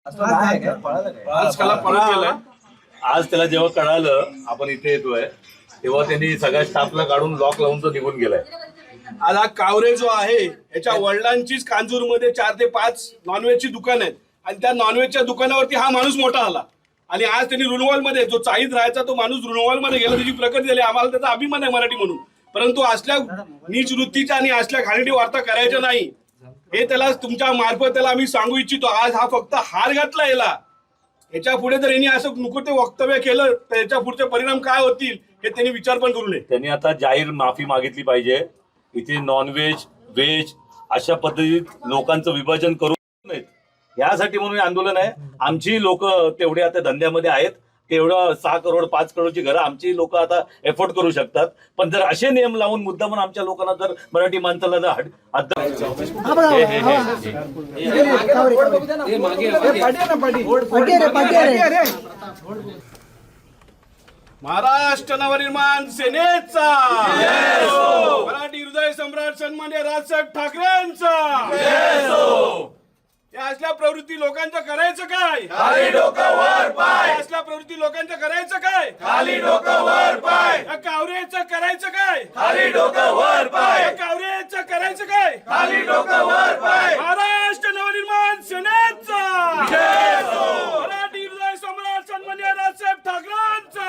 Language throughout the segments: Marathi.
आज त्याला परत केलंय. आज त्याला जेव्हा कळालं आपण इथे येतोय तेव्हा त्यांनी सगळ्या स्टाफला काढून लॉक लावून तो निघून गेलाय. आज हा कावरे जो आहे याच्या वडिलांचीच कांजूरमध्ये 4 ते 5 नॉनव्हेजची दुकान आहेत आणि त्या नॉनव्हेजच्या दुकानावरती हा माणूस मोठा आला आणि आज त्यांनी रुणवालमध्ये जो चाळीत राहायचा तो माणूस रुणवालमध्ये गेला, त्याची प्रगती झाली. आम्हाला त्याचा अभिमान आहे मराठी म्हणून. परंतु असल्या नीच वृत्तीच्या आणि असल्या घाणेरडी वार्ता करायच्या नाही हे त्याला तुमच्या मार्फत त्याला आम्ही सांगू इच्छितो. आज हा फक्त हार घातला याला. याच्या पुढे जर यांनी असं नको ते वक्तव्य केलं तर याच्या पुढचे परिणाम काय होतील हे त्यांनी विचार पण करू नये. त्यांनी आता जाहीर माफी मागितली पाहिजे. इथे नॉनव्हेज व्हेज अशा पद्धतीत लोकांचं विभाजन करू नयेत यासाठी म्हणून आंदोलन आहे. आमची लोक तेवढे आता धंद्यामध्ये आहेत, तेवढं 6 करोड 5 करोडची घरं आमची लोक आता एफोर्ड करू शकतात. पण जर असे नियम लावून मुद्दा म्हणून आमच्या लोकांना जर मराठी माणसाला जर महाराष्ट्र नवनिर्माण सेनेचा मराठी हृदय सम्राट सन्माननीय राजसाहेब ठाकरेंचा या असल्या प्रवृत्ती लोकांचं करायचं काय? खाली डोकं वर पाय. असल्या प्रवृत्ती लोकांचं करायचं काय? खाली डोकं वर पाय. या कावरेचं करायचं काय? खाली डोकं वर पाय. या कावरेचं करायचं काय? खाली डोकं वर पाय. महाराष्ट्र नवनिर्माण सेनेचा मराठी हृदय सम्राट सन्माननीय राजसाहेब ठाकरेंचा.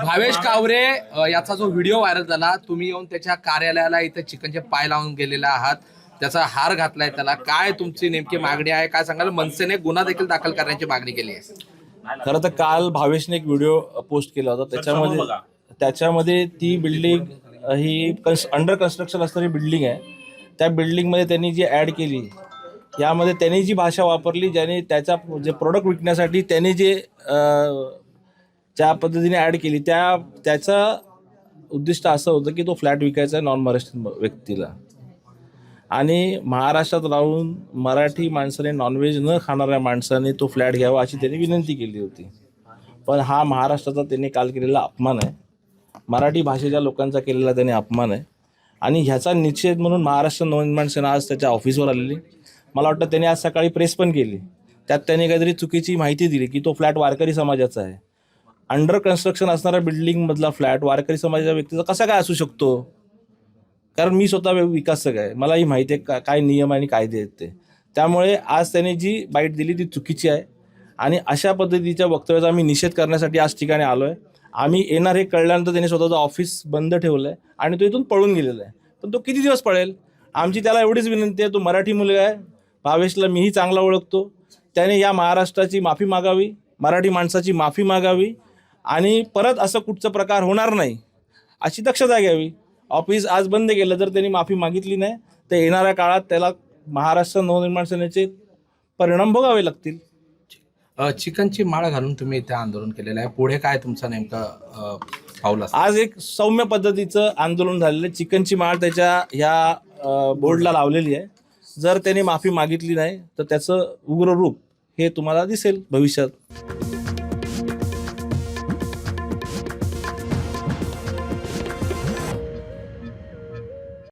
भावेश कावरे याचा जो व्हिडिओ व्हायरल झाला, तुम्ही येऊन त्याच्या कार्यालयाला इथे चिकनचे पाय लावून गेलेला आहात, त्याचा हार घातलाय त्याला, काय तुमची नेमकी मागणी आहे? काय सांगाल? मनसेने गुन्हा देखील दाखल करण्याची मागणी केली आहे. खरं तर काल भावेशने एक व्हिडिओ पोस्ट केला होता. त्याच्यामध्ये ती बिल्डिंग ही अंडर कन्स्ट्रक्शन असणारी बिल्डिंग आहे. त्या बिल्डिंगमध्ये त्यांनी जी ॲड केली यामध्ये त्यांनी जी भाषा वापरली, ज्याने त्याचा जे प्रोडक्ट विकण्यासाठी त्यांनी जे ज्या पद्धतीने ॲड केली त्याचं उद्दिष्ट असं होतं की तो फ्लॅट विकायचा नॉन महाराष्ट्रीयन व्यक्तीला. आणि महाराष्ट्रात राहून मराठी माणसाने नॉनव्हेज न खाणाऱ्या माणसाने तो फ्लॅट घ्यावा अशी त्यांनी विनंती केली होती. पण हा महाराष्ट्राचा त्यांनी काल केलेला अपमान आहे, मराठी भाषेच्या लोकांचा केलेला त्यांनी अपमान आहे. आणि ह्याचा निषेध म्हणून महाराष्ट्र नवनिर्माण सेना आज त्याच्या ऑफिसवर आलेली. मला वाटतं त्यांनी आज सकाळी प्रेस पण केली. त्यात त्यांनी काहीतरी चुकीची माहिती दिली की तो फ्लॅट वारकरी समाजाचा आहे. अंडर कन्स्ट्रक्शन असणाऱ्या बिल्डिंगमधला फ्लॅट वारकरी समाजाच्या व्यक्तीचा कसा काय असू शकतो? कारण मी स्वतः विकासक आहे, मलाही माहिती आहे काय नियम आणि कायदे आहेत ते. त्यामुळे आज त्यांनी जी बाईट दिली ती चुकीची आहे आणि अशा पद्धतीच्या वक्तव्याचा आम्ही निषेध करण्यासाठी आज ठिकाणी आलो आहे. आम्ही येणार हे कळल्यानंतर त्यांनी स्वतःचं ऑफिस बंद ठेवलं आहे आणि तो इथून पळून गेलेला आहे. पण तो किती दिवस पळेल? आमची त्याला एवढीच विनंती आहे, तो मराठी मुलगा आहे, भावेशला मीही चांगला ओळखतो, त्याने या महाराष्ट्राची माफी मागावी, मराठी माणसाची माफी मागावी आणि परत असं कुठचा प्रकार होणार नाही अशी दक्षता घ्यावी. ऑफिस आज बंद केलं जर त्यांनी माफी मागितली नाही तर येणाऱ्या काळात त्याला महाराष्ट्र नवनिर्माण सेनेचे परिणाम भोगावे लागतील. चिकनची माळ घालून तुम्ही इथे आंदोलन केलेलं आहे, पुढे काय तुमचं नेमकं पाऊल असतं? आज एक सौम्य पद्धतीचं आंदोलन झालेलं आहे. चिकनची माळ त्याच्या ह्या बोर्डला लावलेली आहे. जर त्यांनी माफी मागितली नाही तर त्याचं उग्र रूप हे तुम्हाला दिसेल भविष्यात.